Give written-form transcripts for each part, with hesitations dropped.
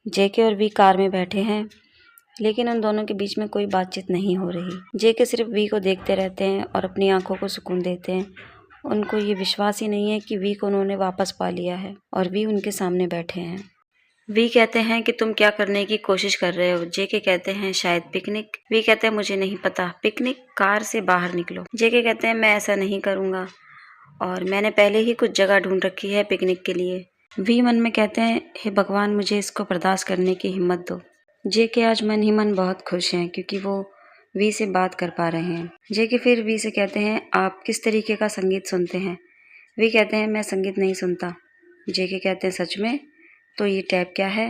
जेके और we car में बैठे हैं, लेकिन उन दोनों के बीच में कोई बातचीत नहीं हो रही। जेके सिर्फ वी को देखते रहते हैं और अपनी आंखों को सुकून देते हैं। उनको ये विश्वास ही नहीं है कि वी को उन्होंने वापस पा लिया है और वी उनके सामने बैठे हैं। वी कहते हैं कि तुम क्या करने की कोशिश कर रहे हो। जेके कहते हैं शायद पिकनिक। वी कहते हैं मुझे नहीं पता। पिकनिक? कार से बाहर निकलो। जेके कहते हैं मैं ऐसा नहीं करूँगा और मैंने पहले ही कुछ जगह ढूंढ रखी है पिकनिक के लिए। वी मन में कहते हैं हे भगवान, मुझे इसको बर्दाश्त करने की हिम्मत दो। जेके आज मन ही मन बहुत खुश हैं क्योंकि वो वी से बात कर पा रहे हैं। जेके फिर वी से कहते हैं आप किस तरीके का संगीत सुनते हैं। वी कहते हैं मैं संगीत नहीं सुनता। जेके कहते हैं सच में? तो ये टैप क्या है?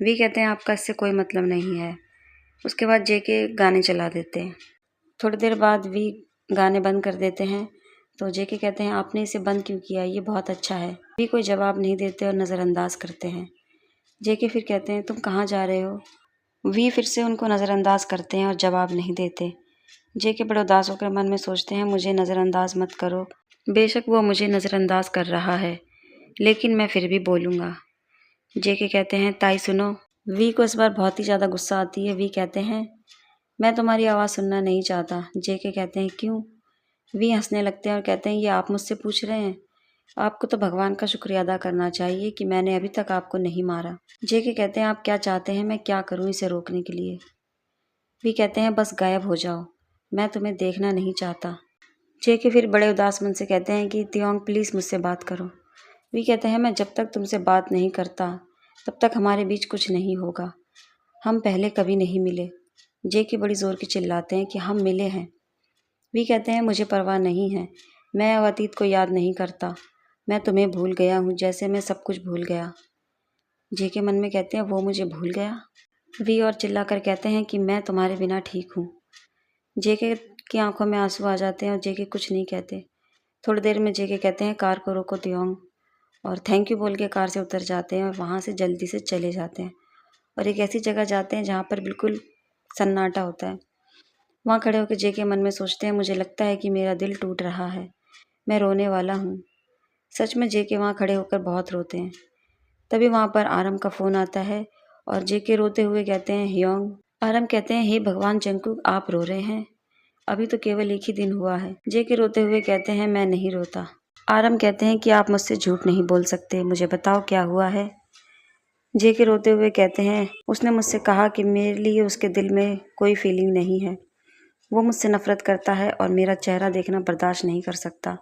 वी कहते हैं आपका इससे कोई मतलब नहीं है। उसके बाद जेके गाने चला देते हैं। थोड़ी देर बाद वी गाने बंद कर देते हैं तो जेके कहते हैं आपने इसे बंद क्यों किया, ये बहुत अच्छा है। वी कोई जवाब नहीं देते और नज़रअंदाज करते हैं। जेके फिर कहते हैं तुम कहाँ जा रहे हो। वी फिर से उनको नज़रअंदाज करते हैं और जवाब नहीं देते। जेके बड़े उदास होकर मन में सोचते हैं मुझे नज़रअंदाज मत करो, बेशक वो मुझे नज़रअंदाज कर रहा है लेकिन मैं फिर भी बोलूँगा। जेके कहते हैं ताई सुनो। वी को इस बार बहुत ही ज़्यादा गुस्सा आती है। वी कहते हैं मैं तुम्हारी आवाज़ सुनना नहीं चाहता। जेके कहते हैं क्यों। वी हंसने लगते हैं और कहते हैं ये आप मुझसे पूछ रहे हैं, आपको तो भगवान का शुक्रिया अदा करना चाहिए कि मैंने अभी तक आपको नहीं मारा। जेके कहते हैं आप क्या चाहते हैं, मैं क्या करूं इसे रोकने के लिए। वी कहते हैं बस गायब हो जाओ, मैं तुम्हें देखना नहीं चाहता। जेके फिर बड़े उदास मन से कहते हैं कि तियोंग प्लीज़ मुझसे बात करो। वी कहते हैं मैं जब तक तुमसे बात नहीं करता तब तक हमारे बीच कुछ नहीं होगा, हम पहले कभी नहीं मिले। जेके बड़ी ज़ोर की चिल्लाते हैं कि हम मिले हैं। वी कहते हैं मुझे परवाह नहीं है, मैं अब अतीत को याद नहीं करता, मैं तुम्हें भूल गया हूँ जैसे मैं सब कुछ भूल गया। जेके मन में कहते हैं वो मुझे भूल गया। वी और चिल्लाकर कहते हैं कि मैं तुम्हारे बिना ठीक हूँ। जेके की आंखों में आंसू आ जाते हैं और जेके कुछ नहीं कहते। थोड़ी देर में जेके कहते हैं कार को रोको तियोंग, और थैंक यू बोल के कार से उतर जाते हैं और वहाँ से जल्दी से चले जाते हैं और एक ऐसी जगह जाते हैं जहाँ पर बिल्कुल सन्नाटा होता है। वहाँ खड़े होकर जेके मन में सोचते हैं मुझे लगता है कि मेरा दिल टूट रहा है, मैं रोने वाला हूँ। सच में जेके वहाँ खड़े होकर बहुत रोते हैं। तभी वहाँ पर आरम का फ़ोन आता है और जेके रोते हुए कहते हैं हियोंग। आरम कहते हैं हे भगवान जंगकुक, आप रो रहे हैं, अभी तो केवल एक ही दिन हुआ है। जेके रोते हुए कहते हैं मैं नहीं रोता। आरम कहते हैं कि आप मुझसे झूठ नहीं बोल सकते, मुझे बताओ क्या हुआ है। जेके रोते हुए कहते हैं उसने मुझसे कहा कि मेरे लिए उसके दिल में कोई फीलिंग नहीं है, वो मुझसे नफरत करता है और मेरा चेहरा देखना बर्दाश्त नहीं कर सकता।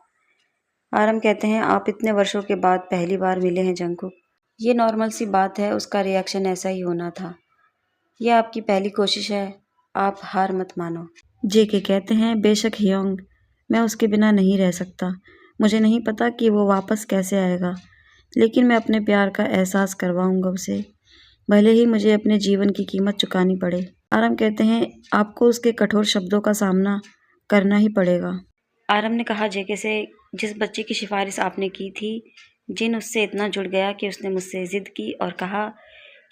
आरम कहते हैं आप इतने वर्षों के बाद पहली बार मिले हैं जंगकुक, ये नॉर्मल सी बात है, उसका रिएक्शन ऐसा ही होना था, यह आपकी पहली कोशिश है, आप हार मत मानो। जेके कहते हैं बेशक हियोंग, मैं उसके बिना नहीं रह सकता, मुझे नहीं पता कि वो वापस कैसे आएगा, लेकिन मैं अपने प्यार का एहसास करवाऊंगा उसे, भले ही मुझे अपने जीवन की कीमत चुकानी पड़े। आरम कहते हैं आपको उसके कठोर शब्दों का सामना करना ही पड़ेगा। आरम ने कहा जेके से जिस बच्चे की सिफारिश आपने की थी, जिन उससे इतना जुड़ गया कि उसने मुझसे ज़िद की और कहा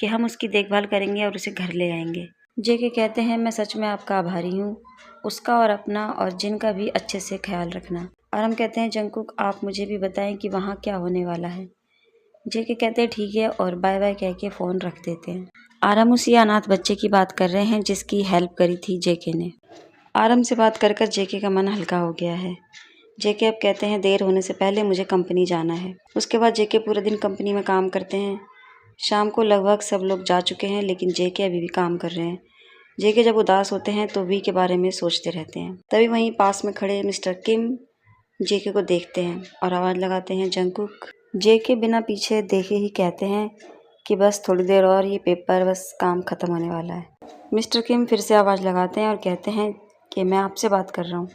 कि हम उसकी देखभाल करेंगे और उसे घर ले आएंगे। जेके कहते हैं मैं सच में आपका आभारी हूँ, उसका और अपना और जिन का भी अच्छे से ख्याल रखना। आरम कहते हैं जंगकुक आप मुझे भी बताएं कि वहाँ क्या होने वाला है। जेके कहते हैं ठीक है और बाय बाय कह के फ़ोन रख देते हैं। आरम उसी अनाथ बच्चे की बात कर रहे हैं जिसकी हेल्प करी थी जेके ने। आरम से बात कर कर जेके का मन हल्का हो गया है। जेके अब कहते हैं देर होने से पहले मुझे कंपनी जाना है। उसके बाद जेके पूरे दिन कंपनी में काम करते हैं। शाम को लगभग सब लोग जा चुके हैं लेकिन जेके अभी भी काम कर रहे हैं। जेके जब उदास होते हैं तो वी के बारे में सोचते रहते हैं। तभी वहीं पास में खड़े मिस्टर किम जेके को देखते हैं और आवाज़ लगाते हैं जंगकुक। जेके बिना पीछे देखे ही कहते हैं कि बस थोड़ी देर और, ये पेपर बस काम ख़त्म होने वाला है। मिस्टर किम फिर से आवाज़ लगाते हैं और कहते हैं कि मैं आपसे बात कर रहा हूँ।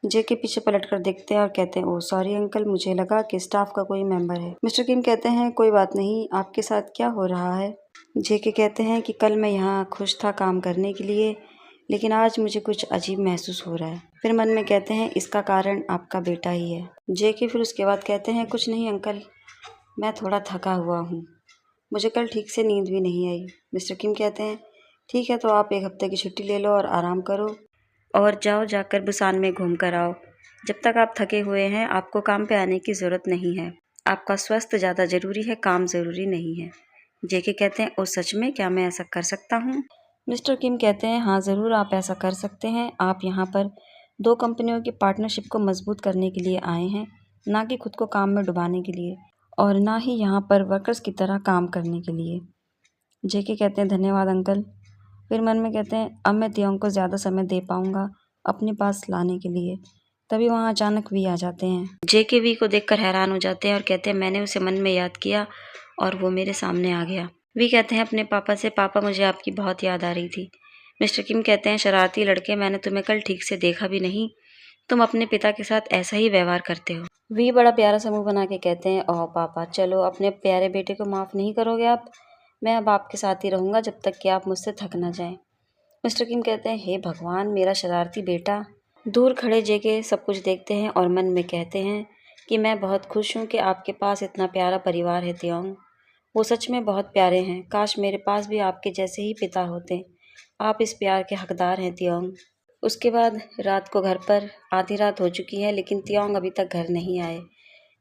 जेके पीछे पलट कर देखते हैं और कहते हैं ओह सॉरी अंकल, मुझे लगा कि स्टाफ का कोई मेंबर है। मिस्टर किम कहते हैं कोई बात नहीं, आपके साथ क्या हो रहा है। जेके कहते हैं कि कल मैं यहाँ खुश था काम करने के लिए, लेकिन आज मुझे कुछ अजीब महसूस हो रहा है। फिर मन में कहते हैं इसका कारण आपका बेटा ही है। जेके फिर उसके बाद कहते हैं कुछ नहीं अंकल, मैं थोड़ा थका हुआ हूँ, मुझे कल ठीक से नींद भी नहीं आई। मिस्टर किम कहते हैं ठीक है तो आप 1 हफ्ते की छुट्टी ले लो और आराम करो और जाकर बुसान में घूम कर आओ। जब तक आप थके हुए हैं आपको काम पे आने की ज़रूरत नहीं है, आपका स्वास्थ्य ज़्यादा ज़रूरी है, काम ज़रूरी नहीं है। जेके कहते हैं, ओ सच में, क्या मैं ऐसा कर सकता हूँ? मिस्टर किम कहते हैं, हाँ ज़रूर आप ऐसा कर सकते हैं। आप यहाँ पर 2 कंपनियों की पार्टनरशिप को मजबूत करने के लिए आए हैं, ना कि खुद को काम में डुबाने के लिए और ना ही यहाँ पर वर्कर्स की तरह काम करने के लिए। जेके कहते हैं, धन्यवाद अंकल। फिर मन में कहते हैं, अब मैं तियोंग को ज़्यादा समय दे पाऊँगा अपने पास लाने के लिए। तभी वहाँ अचानक वी आ जाते हैं। जेके वी को देखकर हैरान हो जाते हैं और कहते हैं, मैंने उसे मन में याद किया और वो मेरे सामने आ गया। वी कहते हैं अपने पापा से, पापा मुझे आपकी बहुत याद आ रही थी। मिस्टर किम कहते हैं, शरारती लड़के, मैंने तुम्हें कल ठीक से देखा भी नहीं। तुम अपने पिता के साथ ऐसा ही व्यवहार करते हो। वी बड़ा प्यारा सा मुंह बना के कहते हैं, ओह पापा, चलो अपने प्यारे बेटे को माफ़ नहीं करोगे आप? मैं अब आपके साथ ही रहूँगा जब तक कि आप मुझसे थक ना जाएं। मिस्टर किम कहते हैं, हे भगवान, मेरा शरारती बेटा। दूर खड़े जेके सब कुछ देखते हैं और मन में कहते हैं कि मैं बहुत खुश हूँ कि आपके पास इतना प्यारा परिवार है तियोंग। वो सच में बहुत प्यारे हैं। काश मेरे पास भी आपके जैसे ही पिता होते। आप इस प्यार के हकदार हैं तियोंग। उसके बाद रात को घर पर आधी रात हो चुकी है, लेकिन तियोंग अभी तक घर नहीं आए।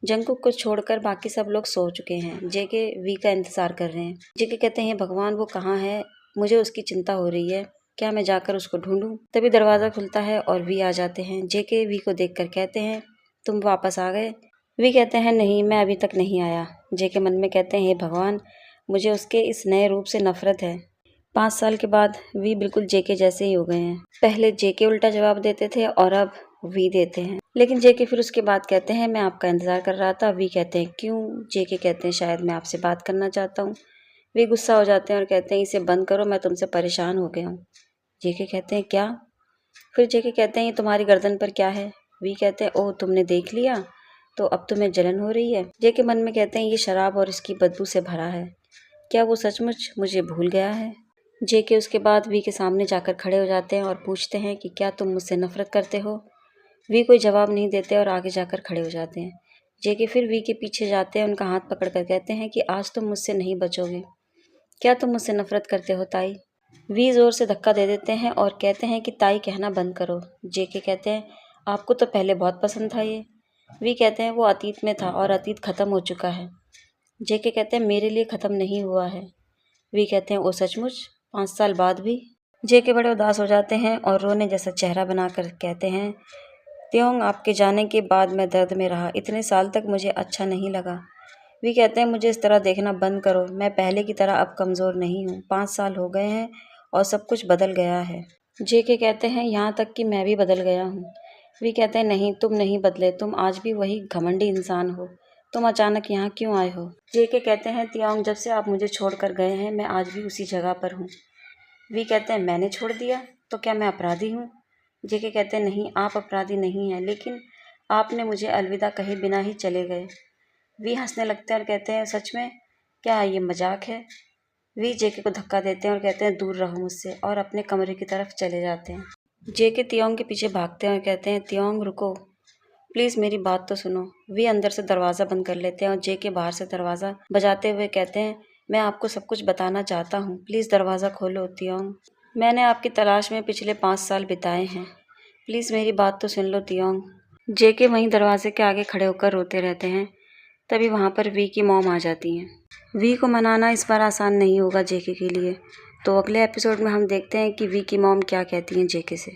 जंगकुक को छोड़कर बाकी सब लोग सो चुके हैं। जेके वी का इंतज़ार कर रहे हैं। जेके कहते हैं, भगवान, वो कहाँ है? मुझे उसकी चिंता हो रही है। क्या मैं जाकर उसको ढूंढूं? तभी दरवाज़ा खुलता है और वी आ जाते हैं। जेके वी को देखकर कहते हैं, तुम वापस आ गए? वी कहते हैं, नहीं, मैं अभी तक नहीं आया। जेके मन में कहते हैं, हे भगवान, मुझे उसके इस नए रूप से नफरत है। 5 साल के बाद वी बिल्कुल जेके जैसे ही हो गए हैं। पहले जेके उल्टा जवाब देते थे और अब वी देते हैं। लेकिन जेके फिर उसके बाद कहते हैं, मैं आपका इंतज़ार कर रहा था। वी कहते हैं, क्यों? जेके कहते हैं, शायद मैं आपसे बात करना चाहता हूँ। वी गुस्सा हो जाते हैं और कहते हैं, इसे बंद करो, मैं तुमसे परेशान हो गया हूँ। जेके कहते हैं, क्या? फिर जेके कहते हैं, ये तुम्हारी गर्दन पर क्या है? वी कहते हैं, ओह, तुमने देख लिया? तो अब तुम्हें जलन हो रही है? जेके मन में कहते हैं, ये शराब और इसकी बदबू से भरा है। क्या वो सचमुच मुझे भूल गया है? जेके उसके बाद वी के सामने जाकर खड़े हो जाते हैं और पूछते हैं कि क्या तुम मुझसे नफरत करते हो? वी कोई जवाब नहीं देते और आगे जाकर खड़े हो जाते हैं। जेके फिर वी के पीछे जाते हैं, उनका हाथ पकड़कर कहते हैं कि आज तुम मुझसे नहीं बचोगे। क्या तुम मुझसे नफरत करते हो ताई? वी जोर से धक्का दे देते हैं और कहते हैं कि ताई कहना बंद करो। जेके कहते हैं, आपको तो पहले बहुत पसंद था ये। वी कहते हैं, वो अतीत में था और अतीत खत्म हो चुका है। जेके कहते हैं, मेरे लिए खत्म नहीं हुआ है। वी कहते हैं, ओ सचमुच? 5 साल बाद भी? जेके बड़े उदास हो जाते हैं और रोने जैसा चेहरा बनाकर कहते हैं, तियोंग, आपके जाने के बाद मैं दर्द में रहा। इतने साल तक मुझे अच्छा नहीं लगा। वी कहते हैं, मुझे इस तरह देखना बंद करो। मैं पहले की तरह अब कमज़ोर नहीं हूँ। 5 साल हो गए हैं और सब कुछ बदल गया है। जेके कहते हैं, यहाँ तक कि मैं भी बदल गया हूँ। वी कहते हैं, नहीं, तुम नहीं बदले। तुम आज भी वही घमंडी इंसान हो। तुम अचानक यहाँ क्यों आए हो? जेके कहते हैं, तियोंग, जब से आप मुझे छोड़कर गए हैं, मैं आज भी उसी जगह पर हूँ। वी कहते हैं, मैंने छोड़ दिया? तो क्या मैं अपराधी हूँ? जेके कहते हैं, नहीं, आप अपराधी नहीं हैं, लेकिन आपने मुझे अलविदा कहे बिना ही चले गए। वी हंसने लगते हैं और कहते हैं, सच में? क्या ये मजाक है? वी जेके को धक्का देते हैं और कहते हैं, दूर रहो मुझसे, और अपने कमरे की तरफ चले जाते हैं। जेके तियोंग के पीछे भागते हैं और कहते हैं, तियोंग रुको, प्लीज़ मेरी बात तो सुनो। वी अंदर से दरवाज़ा बंद कर लेते हैं और जेके बाहर से दरवाज़ा बजाते हुए कहते हैं, मैं आपको सब कुछ बताना चाहता हूँ, प्लीज़ दरवाज़ा खोलो तियोंग। मैंने आपकी तलाश में पिछले 5 साल बिताए हैं। प्लीज़ मेरी बात तो सुन लो तियोंग। जेके वहीं दरवाजे के आगे खड़े होकर रोते रहते हैं। तभी वहाँ पर वी की मॉम आ जाती हैं। वी को मनाना इस बार आसान नहीं होगा जेके के लिए। तो अगले एपिसोड में हम देखते हैं कि वी की मॉम क्या कहती हैं जेके से।